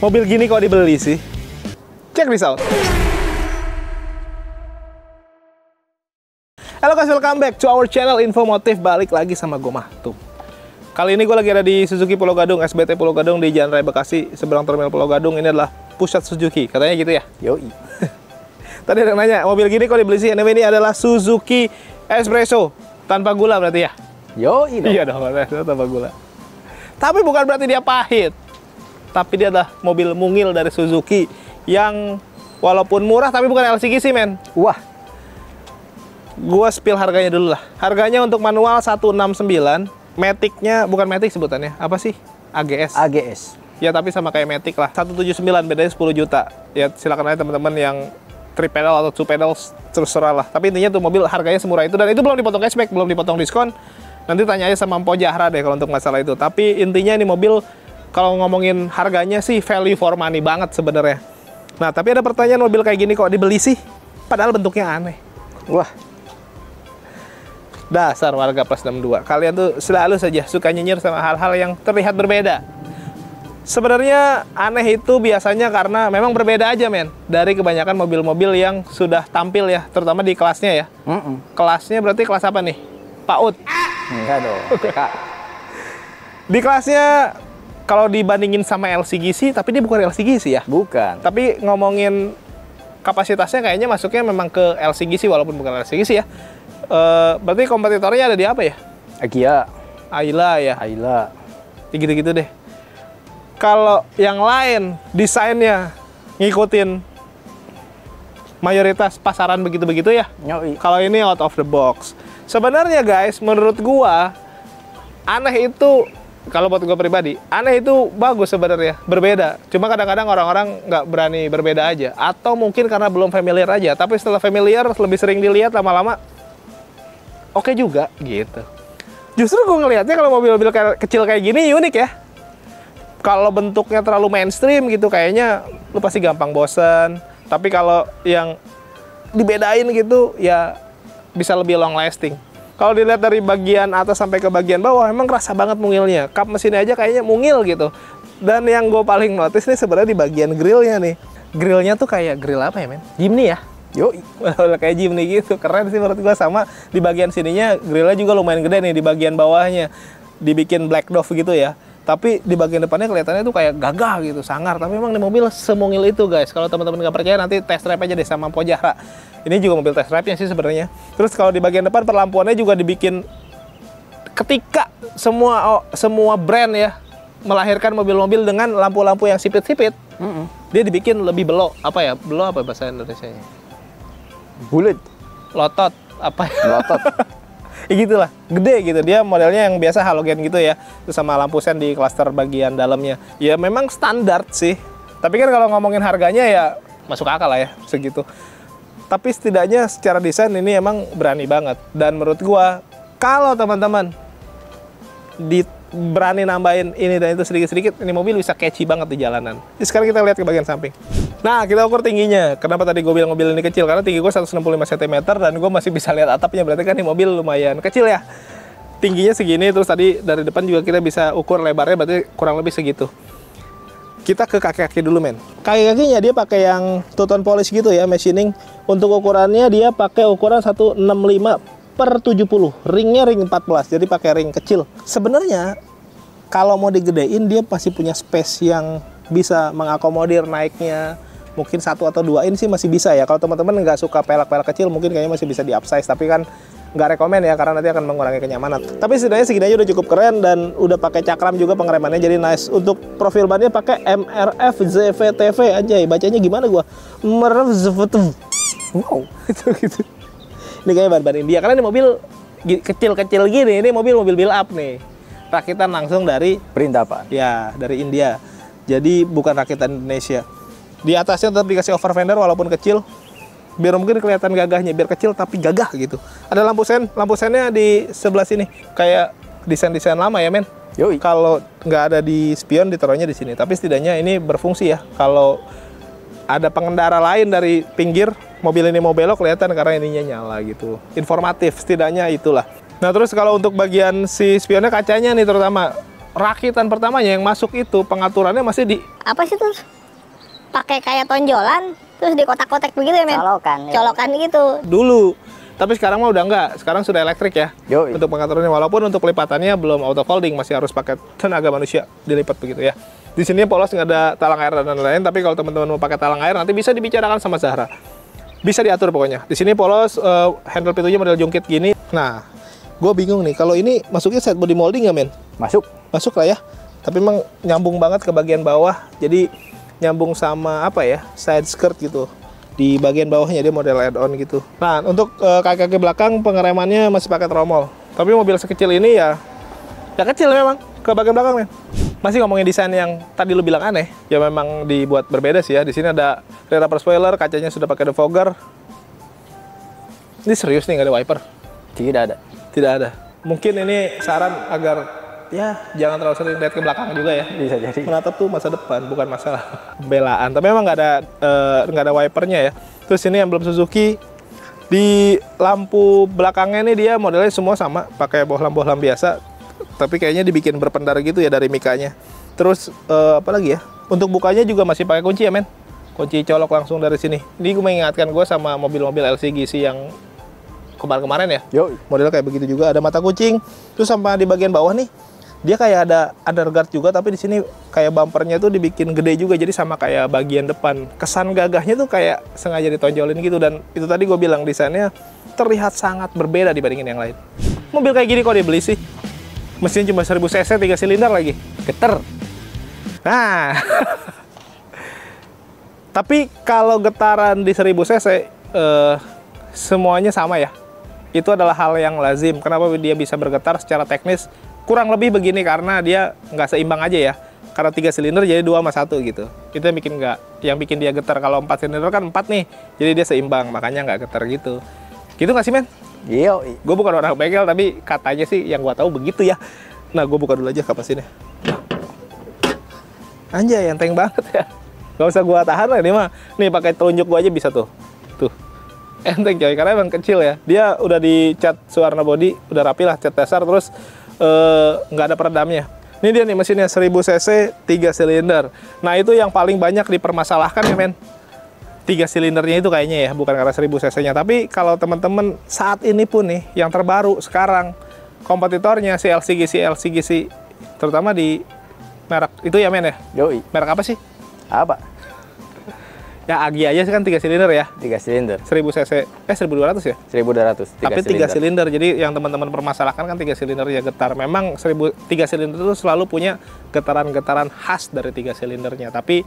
Mobil gini kok dibeli sih? Check this out. Halo guys, welcome back to our channel Infomotif. Balik lagi sama gue Mahtum. Kali ini gue lagi ada di Suzuki Pulau Gadung, SBT Pulau Gadung di Jalan Raya Bekasi, seberang terminal Pulau Gadung. Ini adalah pusat Suzuki, katanya gitu ya? Yoi. Tadi ada yang nanya, mobil gini kok dibeli sih? Ini adalah Suzuki Espresso, tanpa gula berarti ya? Yoi dong. Iya dong, tanpa gula. Tapi bukan berarti dia pahit. Tapi dia adalah mobil mungil dari Suzuki yang walaupun murah tapi bukan LCGC, men. Wah. Gua spill harganya dulu lah. Harganya untuk manual 169, Matic-nya bukan Matic sebutannya. Apa sih? AGS. AGS. Ya tapi sama kayak Matic lah. 179 bedanya 10 juta. Ya silakan aja teman-teman yang 3 pedal atau 2 pedals terserah lah. Tapi intinya tuh mobil harganya semurah itu, dan itu belum dipotong cashback, belum dipotong diskon. Nanti tanya aja sama Mpo Jahra deh kalau untuk masalah itu. Tapi intinya ini mobil kalau ngomongin harganya sih value for money banget sebenarnya. Nah, tapi ada pertanyaan, mobil kayak gini kok dibeli sih? Padahal bentuknya aneh. Wah. Dasar warga plus 62. Kalian tuh selalu saja suka nyinyir sama hal-hal yang terlihat berbeda. Sebenarnya aneh itu biasanya karena memang berbeda aja, men. Dari kebanyakan mobil-mobil yang sudah tampil ya, terutama di kelasnya ya. Kelasnya berarti kelas apa nih? PAUD? Enggak dong, TK. Di kelasnya kalau dibandingin sama LCGC, tapi dia bukan LCGC ya? Bukan. Tapi ngomongin kapasitasnya kayaknya masuknya memang ke LCGC walaupun bukan LCGC ya. Berarti kompetitornya ada di apa ya? Agia. Ayla ya? Ayla. Gitu-gitu deh. Kalau yang lain desainnya ngikutin mayoritas pasaran begitu-begitu ya. Yoi. Kalau ini out of the box. Sebenarnya guys, menurut gua aneh itu, kalau buat gua pribadi, aneh itu bagus sebenarnya, berbeda. Cuma kadang-kadang orang-orang nggak berani berbeda aja, atau mungkin karena belum familiar aja. Tapi setelah familiar, lebih sering dilihat lama-lama, oke juga gitu. Justru gue ngelihatnya kalau mobil-mobil kecil kayak gini unik ya. Kalau bentuknya terlalu mainstream gitu, kayaknya lu pasti gampang bosen. Tapi kalau yang dibedain gitu, ya bisa lebih long lasting. Kalau dilihat dari bagian atas sampai ke bagian bawah, emang kerasa banget mungilnya. Kap mesinnya aja kayaknya mungil gitu. Dan yang gue paling notice nih sebenarnya di bagian grillnya nih. Grillnya tuh kayak grill apa ya, men? Jimny ya? Yoi. Kayak Jimny gitu. Keren sih menurut gue. Sama di bagian sininya grillnya juga lumayan gede nih. Di bagian bawahnya dibikin black dove gitu ya. Tapi di bagian depannya kelihatannya tuh kayak gagah gitu, sangar. Tapi memang di mobil semungil itu guys. Kalau teman-teman nggak percaya, nanti test drive aja deh sama Mpo Jahra. Ini juga mobil test drive-nya sih sebenarnya. Terus kalau di bagian depan perlampuannya juga dibikin, ketika semua brand ya melahirkan mobil-mobil dengan lampu-lampu yang sipit-sipit, dia dibikin lebih belok. Apa ya? Belok apa bahasa Indonesianya? Bulat. Lotot. Apa ya? Lotot. Ya gitulah, gede gitu. Dia modelnya yang biasa halogen gitu ya. Terus sama lampu sen di klaster bagian dalamnya. Ya memang standar sih. Tapi kan kalau ngomongin harganya ya masuk akal lah ya segitu. Tapi setidaknya secara desain ini emang berani banget. Dan menurut gua, kalau teman-teman berani nambahin ini dan itu sedikit-sedikit, ini mobil bisa catchy banget di jalanan. Jadi sekarang kita lihat ke bagian samping. Nah, kita ukur tingginya. Kenapa tadi gue bilang mobil ini kecil? Karena tinggi gue 165 cm dan gue masih bisa lihat atapnya. Berarti kan ini mobil lumayan kecil ya. Tingginya segini, terus tadi dari depan juga kita bisa ukur lebarnya, berarti kurang lebih segitu. Kita ke kaki-kaki dulu, men. Kaki-kakinya dia pakai yang two-tone polish gitu ya, machining. Untuk ukurannya dia pakai ukuran 165/70. Ringnya ring 14, jadi pakai ring kecil. Sebenarnya kalau mau digedein dia pasti punya space yang bisa mengakomodir naiknya. Mungkin 1 atau 2 in sih masih bisa ya. Kalau teman-teman nggak suka pelak-pelak kecil, mungkin kayaknya masih bisa di upsize. Tapi kan nggak rekomen ya, karena nanti akan mengurangi kenyamanan. Tapi setidaknya segini aja udah cukup keren, dan udah pakai cakram juga pengeremannya, jadi nice. Untuk profil bannya pakai MRF ZVTV aja. Bacanya gimana gua? MRF ZVTV. Wow, gitu. Ini kayak ban-ban India, karena ini mobil kecil-kecil gini. Ini mobil build up nih. Rakitan langsung dari Perintapan. Ya, dari India. Jadi bukan rakitan Indonesia. Di atasnya tetap dikasih over fender walaupun kecil, biar mungkin kelihatan gagahnya, biar kecil tapi gagah gitu. Ada lampu sennya di sebelah sini, kayak desain lama ya, men. Yoi. Kalau nggak ada di spion, ditaruhnya di sini. Tapi setidaknya ini berfungsi ya. Kalau ada pengendara lain dari pinggir, mobil ini mau belok kelihatan karena ininya nyala gitu. Informatif, setidaknya itulah. Nah terus kalau untuk bagian si spionnya, kacanya nih terutama, rakitan pertamanya yang masuk itu pengaturannya masih di Apa sih tuh? Pakai kayak tonjolan, terus di kotak-kotak begitu ya, men? Colokan, ya. Colokan gitu. dulu. Tapi sekarang mah udah enggak. Sekarang sudah elektrik ya. Yoi. Untuk pengaturannya, walaupun untuk lipatannya belum auto folding, masih harus pakai tenaga manusia dilipat begitu ya. Di sini polos nggak ada talang air dan lain-lain, tapi kalau teman-teman mau pakai talang air nanti bisa dibicarakan sama Zahra. Bisa diatur pokoknya. Di sini polos, handle pintunya model jungkit gini. Nah, gue bingung nih, kalau ini masuknya set body molding nggak, men? Masuk. Masuk lah ya. Tapi emang nyambung banget ke bagian bawah. Jadi nyambung sama apa ya, side skirt gitu. Di bagian bawahnya dia model add-on gitu. Nah, untuk kaki-kaki belakang pengeremannya masih pakai tromol. Tapi mobil sekecil ini ya kecil memang ke bagian belakang, men. Masih ngomongin desain yang tadi lu bilang aneh, ya memang dibuat berbeda sih ya. Di sini ada rear upper spoiler, kacanya sudah pakai defogger. Ini serius nih, nggak ada wiper? Tidak ada. Tidak ada. Mungkin ini saran agar ya jangan terlalu sering lihat ke belakang juga ya. Bisa jadi. Menatap tuh masa depan, bukan masalah pembelaan. Tapi memang nggak ada wipernya ya. Terus ini emblem Suzuki. Di lampu belakangnya ini dia modelnya semua sama, pakai bohlam-bohlam biasa. Tapi kayaknya dibikin berpendar gitu ya dari mikanya. Terus apa lagi ya? Untuk bukanya juga masih pakai kunci ya, men. Kunci colok langsung dari sini. Ini gue mengingatkan gue sama mobil-mobil LCGC yang kemarin-kemarin ya. Yoi. Modelnya kayak begitu juga, ada mata kucing. Terus sampai di bagian bawah nih, dia kayak ada underguard juga, tapi di sini kayak bumpernya tuh dibikin gede juga, jadi sama kayak bagian depan. Kesan gagahnya tuh kayak sengaja ditonjolin gitu, dan itu tadi gue bilang desainnya terlihat sangat berbeda dibandingin yang lain. Mobil kayak gini kok dibeli sih? Mesin cuma 1000 cc, 3 silinder lagi. Geter. Nah. Tapi kalau getaran di 1000 cc, semuanya sama ya. Itu adalah hal yang lazim. Kenapa dia bisa bergetar secara teknis? Kurang lebih begini, karena dia nggak seimbang aja ya. Karena 3 silinder jadi 2 sama 1 gitu. Itu yang bikin dia getar. Kalau 4 silinder kan 4 nih, jadi dia seimbang, makanya nggak getar gitu. Gitu nggak sih, men? Iya. Gue bukan orang bengkel, tapi katanya sih yang gue tahu begitu ya. Nah, gue buka dulu aja kapas ini. Anjay, enteng banget ya. Gak usah gue tahan lah ini mah. Nih pakai telunjuk gue aja bisa tuh. Tuh. Enteng coy, karena emang kecil ya. Dia udah dicat warna body, udah rapi lah, cat dasar, terus nggak ada peredamnya. Ini dia nih mesinnya 1000 cc 3 silinder. Nah, itu yang paling banyak dipermasalahkan ya, men. 3 silindernya itu kayaknya ya, bukan karena 1000 cc-nya. Tapi kalau teman-teman saat ini pun nih, yang terbaru sekarang, kompetitornya si LCGC, terutama di merek itu ya, men ya? Yoi. Merek apa sih? Apa? Ya Agi aja sih kan 3 silinder ya. 3 silinder. 1000 cc, 1200 ya? 1200. Tapi 3 silinder, jadi yang teman-teman permasalahkan kan 3 silinder ya getar. Memang 3 silinder itu selalu punya getaran-getaran khas dari 3 silindernya. Tapi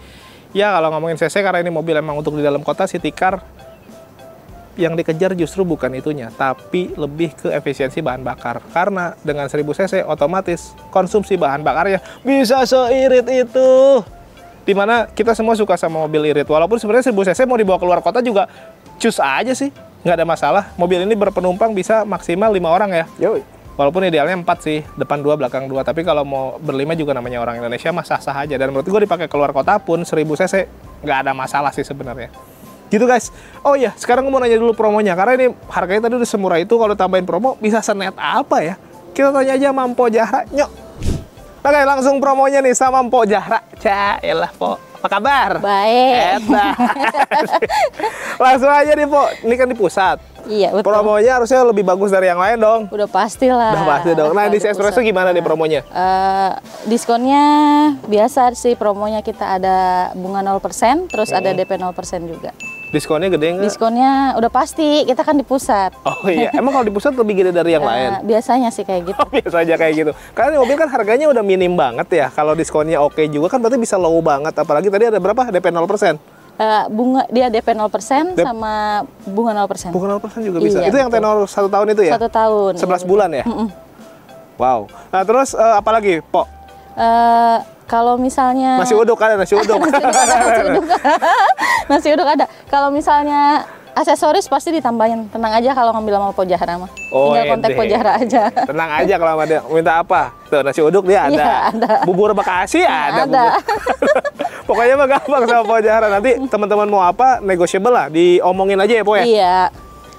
ya kalau ngomongin cc, karena ini mobil emang untuk di dalam kota, city car, yang dikejar justru bukan itunya, tapi lebih ke efisiensi bahan bakar. Karena dengan 1000 cc otomatis konsumsi bahan bakarnya bisa seirit itu. Dimana kita semua suka sama mobil irit. Walaupun sebenarnya 1000 cc mau dibawa keluar kota juga cus aja sih, nggak ada masalah. Mobil ini berpenumpang bisa maksimal 5 orang ya. Yoi. Walaupun idealnya 4 sih, depan 2, belakang 2. Tapi kalau mau berlima juga namanya orang Indonesia mah sah-sah aja. Dan menurut gue dipakai keluar kota pun 1000 cc nggak ada masalah sih sebenarnya. Gitu guys. Oh iya, sekarang gue mau nanya dulu promonya. Karena ini harganya tadi udah semurah itu, kalau tambahin promo bisa senet apa ya? Kita tanya aja sama Mpok Zahra. Nyok. Oke, langsung promonya nih sama Mpok Zahra. Caelah, Pok. Apa kabar? Baik. Langsung aja nih, Pok. Ini kan di pusat. Iya, betul. Promonya harusnya lebih bagus dari yang lain dong. Udah pasti lah. Udah pasti dong. Nah, di Kalau Espresso pusat. gimana nih promonya? Diskonnya biasa sih, promonya kita ada bunga 0%, terus ada DP 0% juga. Diskonnya gede nggak? Diskonnya udah pasti, kita kan di pusat. Oh iya, emang kalau di pusat lebih gede dari yang lain? Biasanya sih kayak gitu. Oh, biasa aja kayak gitu. Karena ini mobil kan harganya udah minim banget ya. Kalau diskonnya oke juga kan berarti bisa low banget. Apalagi tadi ada berapa? DP 0%? Bunga dia DP 0% sama bunga 0%. Bunga 0% juga bisa. Iya, Itu yang betul. tenor 1 tahun itu ya? 1 tahun. 11 bulan ya? Wow. Nah terus apa lagi, Pok? Kalau misalnya Nasi uduk ada, nasi uduk. nasi uduk ada. Kalau misalnya aksesoris pasti ditambahin. Tenang aja kalau ngambil sama Mpok Zahra mah. Oh, Tinggal kontak ede. Mpok Zahra aja. Tenang aja kalau sama dia. Minta apa? Tuh, nasi uduk dia ada. Iya, ada. Bubur Bekasi ada. Ada. Pokoknya mah gampang sama Mpok Zahra. Nanti teman-teman mau apa, negotiable lah. Diomongin aja ya, Pok ya? Iya.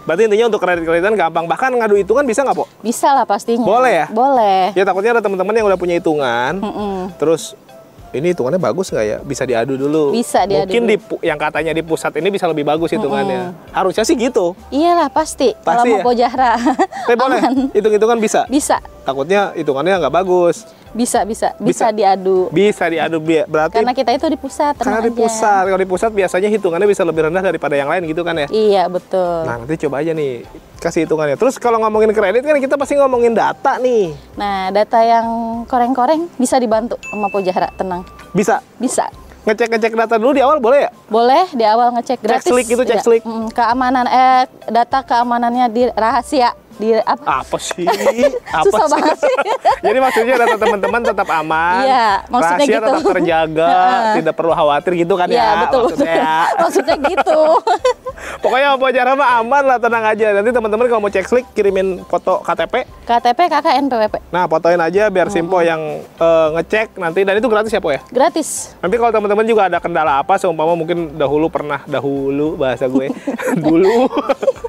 Berarti intinya untuk kredit-kreditan gampang. Bahkan ngadu hitungan bisa nggak, Po? Bisa lah pastinya. Boleh ya? Boleh. Ya takutnya ada teman-teman yang udah punya hitungan, Mm-mm. terus ini hitungannya bagus nggak ya? Bisa diadu dulu. Bisa diadu Mungkin dulu. yang katanya di pusat ini bisa lebih bagus hitungannya. Harusnya sih gitu. Iyalah pasti. Kalau Pasti mau ya? Pojahra. Tapi boleh, hitung-hitungan bisa. Bisa. Takutnya hitungannya nggak bagus. Bisa Bisa. diadu. Bisa diadu, berarti Karena kita itu di pusat, karena di tenang aja. pusat. Kalau di pusat biasanya hitungannya bisa lebih rendah daripada yang lain gitu kan ya? Iya, betul. Nah, nanti coba aja nih kasih hitungannya. Terus kalau ngomongin kredit kan kita pasti ngomongin data nih. Nah, data yang koreng-koreng bisa dibantu sama Pojahra, tenang. Bisa Bisa. ngecek data dulu di awal boleh ya? Boleh di awal ngecek gratis. Slick gitu, cek Iya. slick. Keamanan data keamanannya di rahasia. Di apa? Apa sih? Susah banget sih. Jadi maksudnya data teman-teman tetap aman. Iya, maksudnya rahasia gitu. tetap terjaga, tidak perlu khawatir gitu kan Iya, ya? betul. Maksudnya. Maksudnya gitu. Pokoknya apa cara mah aman lah, tenang aja. Nanti teman-teman kalau mau cek slick kirimin foto KTP. KTP, KKN, PWP. Nah, fotoin aja biar Simpo yang ngecek nanti, dan itu gratis ya, Po ya? Gratis. Nanti kalau teman-teman juga ada kendala apa, seumpama mungkin dahulu bahasa gue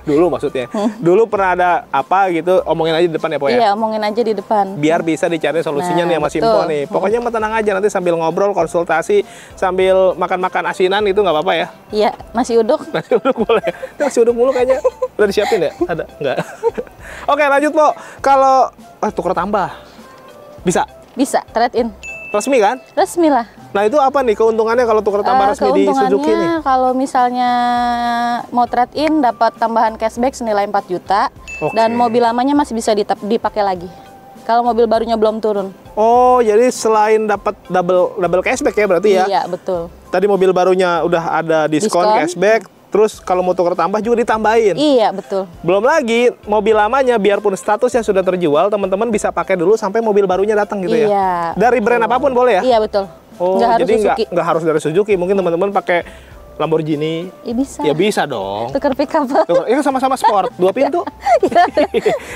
dulu maksudnya dulu pernah ada apa gitu, omongin aja di depan ya, Po ya? Iya, omongin aja di depan. Biar bisa dicari solusinya Nah, nih sama betul. Simpo nih. Pokoknya mah tenang aja, nanti sambil ngobrol, konsultasi, sambil makan-makan asinan itu nggak apa-apa ya? Iya, nasi uduk. Nasi uduk boleh. Nasi uduk mulu kayaknya. Udah disiapin ya? Ada? Enggak? Oke, lanjut, Po. Kalau tukar tambah bisa? Bisa, trade-in. Resmi kan? Resmi lah. Nah, itu apa nih keuntungannya kalau tukar tambah resmi di Suzuki nih? Keuntungannya kalau misalnya mau trade-in dapat tambahan cashback senilai 4 juta. Oke. Dan mobil lamanya masih bisa dipakai lagi. Kalau mobil barunya belum turun. Oh, jadi selain dapat double cashback ya berarti ya? Iya, betul. Tadi mobil barunya udah ada diskon. Cashback, terus kalau mau tukar tambah juga ditambahin. Iya, betul. Belum lagi mobil lamanya biarpun statusnya sudah terjual, teman-teman bisa pakai dulu sampai mobil barunya datang gitu ya? Iya. Dari brand apapun boleh ya? Iya, betul. Oh, Nggak harus jadi Suzuki. nggak harus dari Suzuki. Mungkin teman-teman pakai Lamborghini. Iya, bisa. Ya bisa dong. Tukar pickup. Ya sama-sama sport, 2 pintu.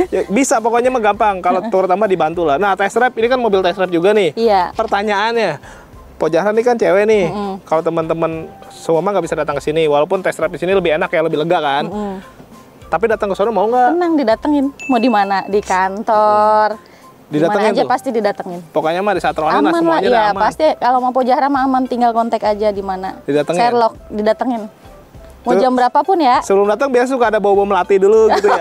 Ya, bisa, pokoknya mah gampang. Kalau tukar tambah dibantu lah. Nah, test drive ini kan mobil test drive juga nih. Iya. Pertanyaannya, Pojahra nih kan cewek nih. Kalau teman-teman semua mah nggak bisa datang ke sini, walaupun test drive di sini lebih enak ya, lebih lega kan. Tapi datang ke sana mau nggak? Tenang, didatengin. Mau di mana? Di kantor. Di mana Didatengin aja tuh? pasti didatengin. Pokoknya mah di Satroni Aman lah, semuanya iya. udah aman. Pasti kalau mau Pojahra mah aman, tinggal kontak aja di mana. Didatengin? Sherlock, didatengin. Mau Terus- jam berapapun ya. Sebelum datang biasa suka ada bau-bau melati dulu gitu ya.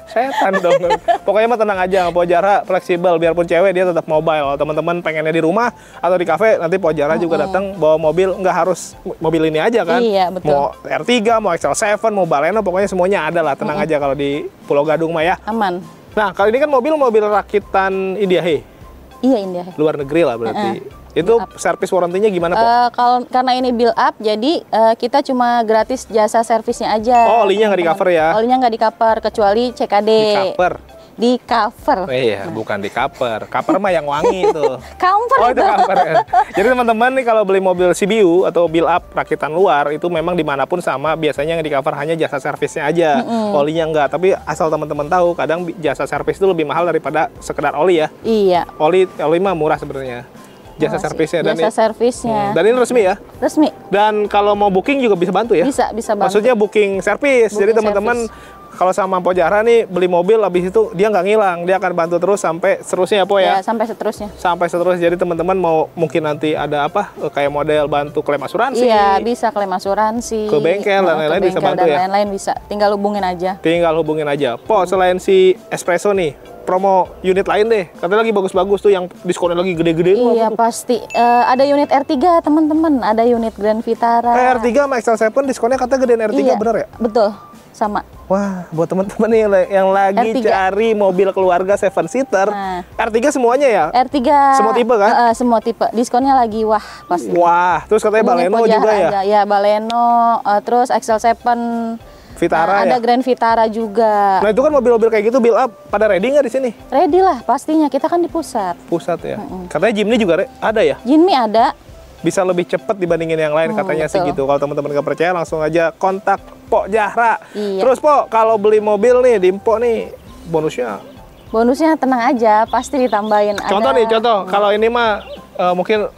Setan dong. Pokoknya mah tenang aja, Pojahra fleksibel, biarpun cewek dia tetap mobile. Kalau teman-teman pengennya di rumah atau di kafe, nanti Pojahra juga datang bawa mobil, nggak harus mobil ini aja kan. Iya, betul. Mau R3, mau XL7, mau Baleno, pokoknya semuanya ada lah. Tenang aja kalau di Pulau Gadung mah ya. Aman. Nah, kali ini kan mobil rakitan India Iya, India. luar negeri lah berarti. Itu servis warrantinya gimana, Po? Karena ini build up, jadi kita cuma gratis jasa servisnya aja. Oh, olinya nggak di-cover ya? Olinya nggak di cover, kecuali CKD. Di cover. Di cover. Iya, bukan di cover. Cover mah yang wangi tuh. Cover Oh, itu. itu cover ya. Jadi teman-teman nih kalau beli mobil CBU atau build up rakitan luar itu memang dimanapun sama, biasanya yang di cover hanya jasa servisnya aja, olinya enggak. Tapi asal teman-teman tahu, kadang jasa servis itu lebih mahal daripada sekedar oli ya. Iya. Oli mah murah sebenarnya. Jasa servisnya dan Jasa servisnya. dan ini resmi ya. Resmi. Dan kalau mau booking juga bisa bantu ya. Bisa bantu. Maksudnya booking servis. Jadi Booking teman-teman kalau sama Pojahra nih beli mobil, habis itu dia nggak ngilang, dia akan bantu terus sampai seterusnya ya, Po ya. Ya, sampai seterusnya. Sampai seterusnya. Jadi teman-teman mau mungkin nanti ada apa kayak model bantu klaim asuransi. Iya, bisa klaim asuransi. Ke bengkel dan Ke lain-lain bisa bengkel bantu dan ya? lain-lain bisa. Tinggal hubungin aja. Tinggal hubungin aja. Po, selain si Espresso nih, promo unit lain deh. Katanya lagi bagus-bagus tuh yang diskonnya lagi gede-gede. tuh Iya, apa tuh? pasti. Ada unit R3, teman-teman. Ada unit Grand Vitara. R3 sama XL7 diskonnya katanya gedean R3, Iya, bener ya? Betul. Sama. Wah, buat teman-teman nih yang lagi R3. cari mobil keluarga 7-seater, Nah. R3 semuanya ya? R3. Semua tipe kan? Semua tipe. Diskonnya lagi wah pasti. Wah, terus katanya Hubungi Baleno Pojahra juga ya? aja. Ya, Baleno, terus XL7. Vitara ada ya? Grand Vitara juga. Nah itu kan mobil-mobil kayak gitu build up, pada ready nggak di sini? Ready lah pastinya, kita kan di pusat. Pusat ya? Katanya Jimny juga ada ya? Jinmi ada. Bisa lebih cepat dibandingin yang lain katanya sih betul. gitu. Kalau teman-teman nggak percaya langsung aja kontak Pojahra. Iya. Terus Po, kalau beli mobil nih di Empo nih bonusnya. Bonusnya tenang aja, pasti ditambahin. Contoh ada. nih, contoh. Kalau ini mah mungkin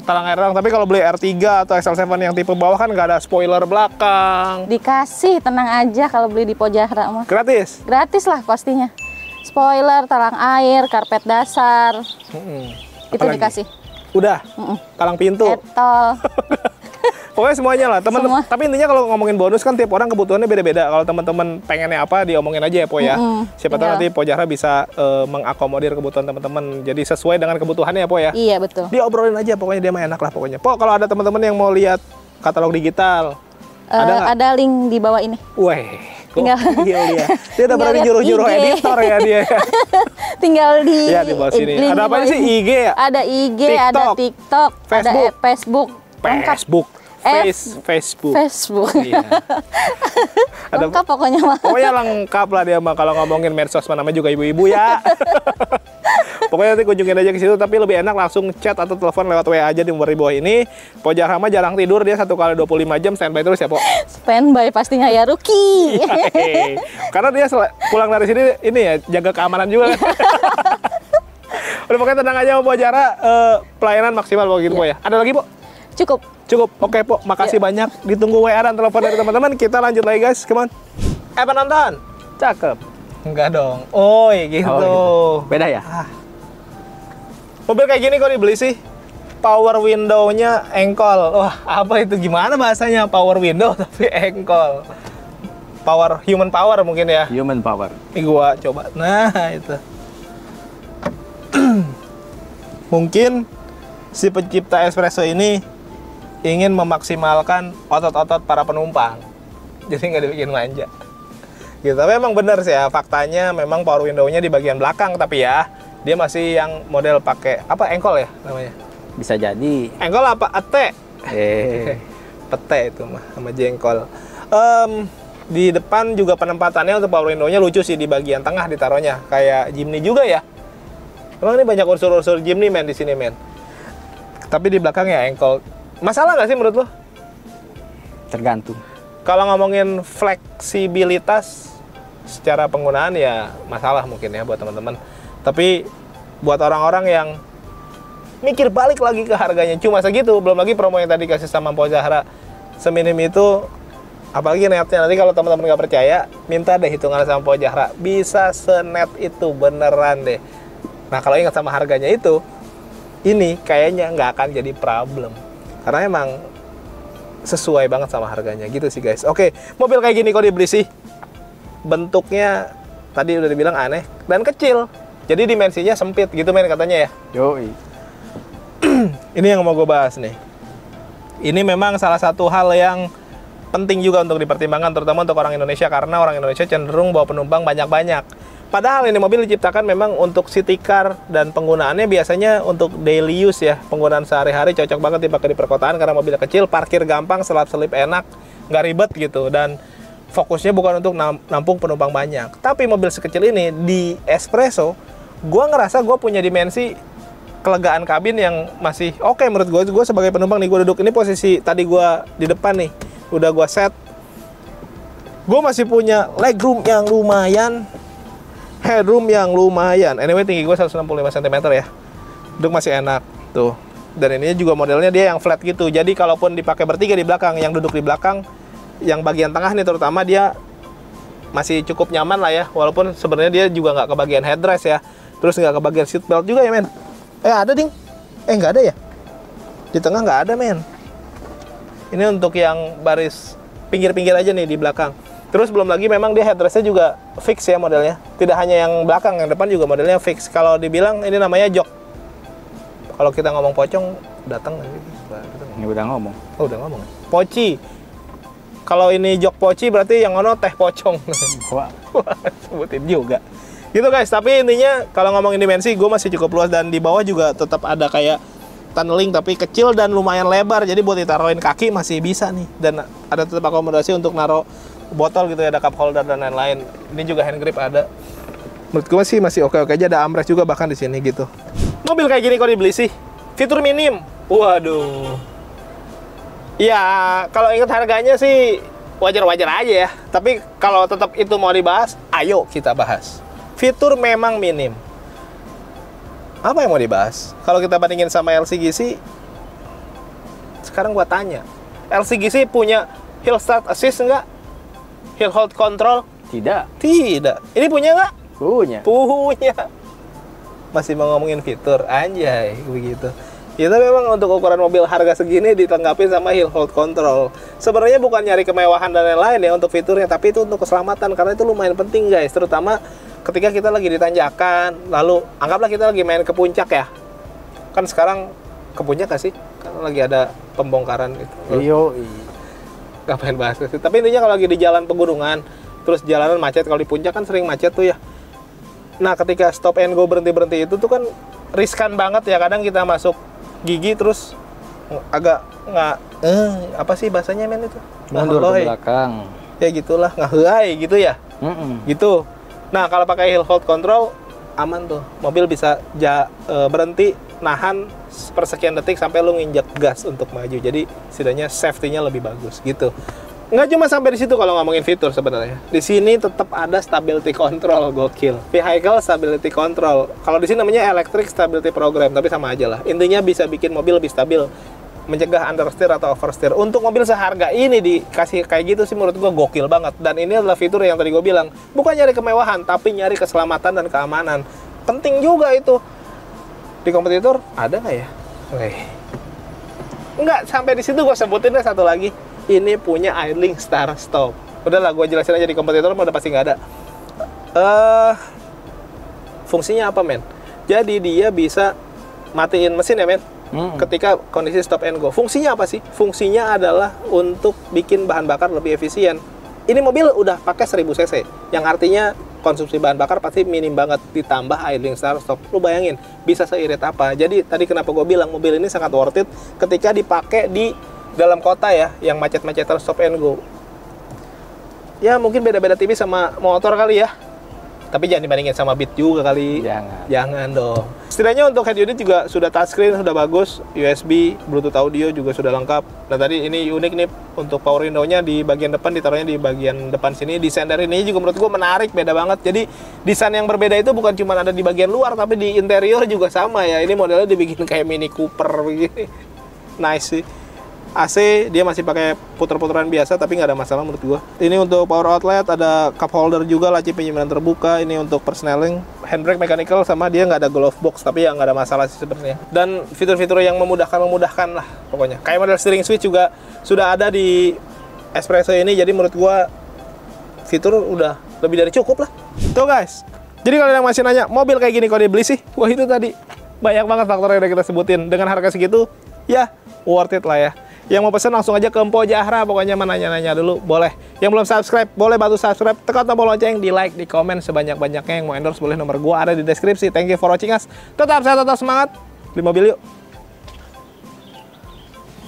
talang air doang. Tapi kalau beli R3 atau XL7 yang tipe bawah kan nggak ada spoiler belakang. Dikasih, tenang aja kalau beli di Pojahra mah. Gratis? Gratis lah pastinya. Spoiler, talang air, karpet dasar. Itu Apalagi? dikasih. Udah? Palang pintu? Etol. Pokoknya semuanya lah, teman-teman. Semua. Tapi intinya kalau ngomongin bonus kan tiap orang kebutuhannya beda-beda. Kalau teman-teman pengennya apa, diomongin aja ya, Po ya. Siapa tahu nanti Pojahra bisa mengakomodir kebutuhan teman-teman. Jadi sesuai dengan kebutuhannya ya, Po ya. Iya, betul. Diobrolin aja, pokoknya dia mah enak lah pokoknya. Po, kalau ada teman-teman yang mau lihat katalog digital, ada nggak? Ada link di bawah ini. Weh, Tinggal- dia. Dia udah tinggal berani lihat nyuruh-nyuruh IG. editor ya dia. Tinggal di Iya, di bawah sini. link Ada di apa bawah sih? ini. IG ya? Ada IG, TikTok, ada TikTok, ada Facebook. Lengkap. Facebook. Facebook. Facebook. Iya. Ada- Lengkap pokoknya mah. Pokoknya lengkap lah dia mah kalau ngomongin medsos namanya juga ibu-ibu ya. Pokoknya nanti kunjungin aja ke situ, tapi lebih enak langsung chat atau telepon lewat WA aja di nomor di bawah ini. Pojahra mah jarang tidur, dia 1 kali 25 jam standby terus ya, Po. Standby pastinya ya, Ruki. Hehehe. Karena dia pulang dari sini ini ya jaga keamanan juga. Udah pokoknya tenang aja Po Pojahra, pelayanan maksimal begitu Po ya. Ada lagi, Po? Cukup. Cukup. Oke, Po. Makasih banyak. Ditunggu WA dan telepon dari teman-teman. Kita lanjut lagi, guys. Come on. Penonton. Cakep. Enggak dong. Oh, gitu. Oh, gitu. Beda ya? Mobil kayak gini kok dibeli sih? Power window-nya engkol. Wah, apa itu? Gimana bahasanya? Power window tapi engkol. Power, human power mungkin ya. Human power. Ini gua coba. Nah, itu. Mungkin si pencipta espresso ini ingin memaksimalkan otot-otot para penumpang. Jadi nggak dibikin manja. Gitu. Tapi emang bener sih ya, faktanya memang power window-nya di bagian belakang, tapi ya dia masih yang model pakai apa, engkol ya namanya? Bisa jadi. Engkol apa? Ate? Pete itu mah sama jengkol. Di depan juga penempatannya untuk power window-nya lucu sih, di bagian tengah ditaruhnya kayak Jimny juga ya. Emang ini banyak unsur-unsur Jimny men di sini men. Tapi di belakang ya engkol. Masalah nggak sih menurut lo? Tergantung. Kalau ngomongin fleksibilitas secara penggunaan ya masalah mungkin ya buat teman-teman. Tapi buat orang-orang yang mikir balik lagi ke harganya cuma segitu, belum lagi promo yang tadi kasih sama Pojahra seminim itu, apalagi netnya nanti kalau teman-teman nggak percaya, minta deh hitungan sama Pojahra. Bisa senet itu beneran deh. Nah kalau ingat sama harganya itu, ini kayaknya nggak akan jadi problem. Karena emang sesuai banget sama harganya gitu sih guys. Oke, mobil kayak gini kok dibeli sih? Bentuknya tadi udah dibilang aneh dan kecil. Jadi dimensinya sempit gitu men katanya ya. Yoi. Ini yang mau gue bahas nih. Ini memang salah satu hal yang penting juga untuk dipertimbangkan, terutama untuk orang Indonesia, karena orang Indonesia cenderung bawa penumpang banyak-banyak. Padahal ini mobil diciptakan memang untuk city car dan penggunaannya biasanya untuk daily use ya, penggunaan sehari-hari, cocok banget dipakai di perkotaan karena mobilnya kecil, parkir gampang, selap-selip enak, nggak ribet gitu, dan fokusnya bukan untuk nampung penumpang banyak. Tapi mobil sekecil ini di Espresso, gue ngerasa gue punya dimensi kelegaan kabin yang masih oke menurut gue. Gue sebagai penumpang nih, gue duduk ini posisi tadi gue di depan nih, udah gue set. Gue masih punya legroom yang lumayan, headroom yang lumayan. Anyway, tinggi gue 165 cm ya. Duduk masih enak tuh. Dan ini juga modelnya dia yang flat gitu. Jadi kalaupun dipakai bertiga di belakang, yang duduk di belakang, yang bagian tengah nih terutama, dia masih cukup nyaman lah ya. Walaupun sebenarnya dia juga nggak kebagian headrest ya. Terus nggak kebagian seat belt juga ya men. Ada ding. Nggak ada ya. Di tengah nggak ada men. Ini untuk yang baris pinggir-pinggir aja nih di belakang. Terus belum lagi memang dia headrestnya juga fix ya modelnya. Tidak hanya yang belakang, yang depan juga modelnya fix. Kalau dibilang ini namanya jok. Kalau kita ngomong pocong, datang nanti. Ini udah ngomong. Oh, udah ngomong. Poci. Kalau ini jok poci berarti yang ono teh pocong. Wah. Sebutin juga. Gitu guys, tapi intinya kalau ngomongin dimensi, gue masih cukup luas, dan di bawah juga tetap ada kayak tunneling tapi kecil dan lumayan lebar. Jadi buat ditaruhin kaki masih bisa nih. Dan ada tetap akomodasi untuk naruh botol gitu ya, ada cup holder dan lain-lain. Ini juga hand grip ada. Menurut gue sih masih oke-oke aja, ada armrest juga bahkan di sini gitu. Mobil kayak gini kok dibeli sih? Fitur minim. Waduh. Ya, kalau ingat harganya sih wajar-wajar aja ya. Tapi kalau tetap itu mau dibahas, ayo kita bahas. Fitur memang minim. Apa yang mau dibahas? Kalau kita bandingin sama LCGC, Sekarang gua tanya, LCGC punya Hill Start Assist nggak? Hill Hold Control? Tidak. Tidak. Ini punya nggak? Punya. Punya. Masih mau ngomongin fitur, anjay, begitu. Itu memang untuk ukuran mobil harga segini ditanggapi sama Hill Hold Control. Sebenarnya bukan nyari kemewahan dan lain-lain ya untuk fiturnya, tapi itu untuk keselamatan karena itu lumayan penting guys, terutama ketika kita lagi di tanjakan, lalu anggaplah kita lagi main ke puncak ya. Kan sekarang ke puncak nggak sih? Kan lagi ada pembongkaran itu. Iyo. Ngapain bahas itu? Tapi intinya kalau lagi di jalan pegunungan, terus jalanan macet, kalau di puncak kan sering macet tuh ya. Nah, ketika stop and go berhenti-berhenti itu tuh kan riskan banget ya. Kadang kita masuk gigi terus agak nggak apa sih bahasanya men itu? Mundur ke belakang. Ya gitulah, ngahai gitu ya. Gitu. Nah, kalau pakai Hill Hold Control aman tuh. Mobil bisa berhenti, nahan persekian detik sampai lu nginjek gas untuk maju. Jadi setidaknya safety-nya lebih bagus gitu. Nggak cuma sampai di situ kalau ngomongin fitur sebenarnya. Di sini tetap ada stability control, gokil. Vehicle stability control. Kalau di sini namanya electric stability program, tapi sama aja lah. Intinya bisa bikin mobil lebih stabil, mencegah understeer atau oversteer. Untuk mobil seharga ini dikasih kayak gitu sih menurut gua gokil banget. Dan ini adalah fitur yang tadi gua bilang, bukan nyari kemewahan, tapi nyari keselamatan dan keamanan. Penting juga itu. Di kompetitor ada nggak ya? Nggak, sampai di situ gua sebutin deh satu lagi. Ini punya idling start stop. Udahlah, gue jelasin aja di kompetitor udah pasti nggak ada. Fungsinya apa men? Jadi dia bisa matiin mesin ya men? Ketika kondisi stop and go. Fungsinya apa sih? Fungsinya adalah untuk bikin bahan bakar lebih efisien. Ini mobil udah pakai 1000 cc, yang artinya konsumsi bahan bakar pasti minim banget, ditambah idling start stop. Lu bayangin bisa seirit apa. Jadi tadi kenapa gue bilang mobil ini sangat worth it ketika dipakai di dalam kota ya, yang macet-macetan stop and go. Ya mungkin beda-beda tipis sama motor kali ya. Tapi jangan dibandingin sama Beat juga kali. Jangan dong. Setidaknya untuk head unit juga sudah touchscreen, sudah bagus. USB, Bluetooth audio juga sudah lengkap. Nah tadi ini unik nih, untuk power window-nya di bagian depan, ditaruhnya di bagian depan sini. Desain dari ini juga menurut gue menarik, beda banget. Jadi desain yang berbeda itu bukan cuma ada di bagian luar, tapi di interior juga sama ya. Ini modelnya dibikin kayak Mini Cooper begini. Nice sih. AC dia masih pakai puter-puteran biasa, tapi nggak ada masalah menurut gua. Ini untuk power outlet, ada cup holder juga, laci penyimpanan terbuka. Ini untuk persneling, handbrake mechanical, sama dia nggak ada glove box, tapi ya nggak ada masalah sih sebenarnya. Dan fitur-fitur yang memudahkan lah pokoknya. Kayak model steering switch juga sudah ada di Espresso ini, jadi menurut gua fitur udah lebih dari cukup lah. Tuh guys. Jadi kalau yang masih nanya mobil kayak gini kok dibeli sih? Wah itu tadi banyak banget faktor yang udah kita sebutin. Dengan harga segitu, ya worth it lah ya. Yang mau pesan langsung aja ke Empo Jahra, pokoknya nanya-nanya dulu, boleh. Yang belum subscribe, boleh bantu subscribe, tekan tombol lonceng, di like, di komen sebanyak-banyaknya. Yang mau endorse boleh, nomor gua ada di deskripsi. Thank you for watching us. Tetap sehat, tetap semangat, beli mobil yuk.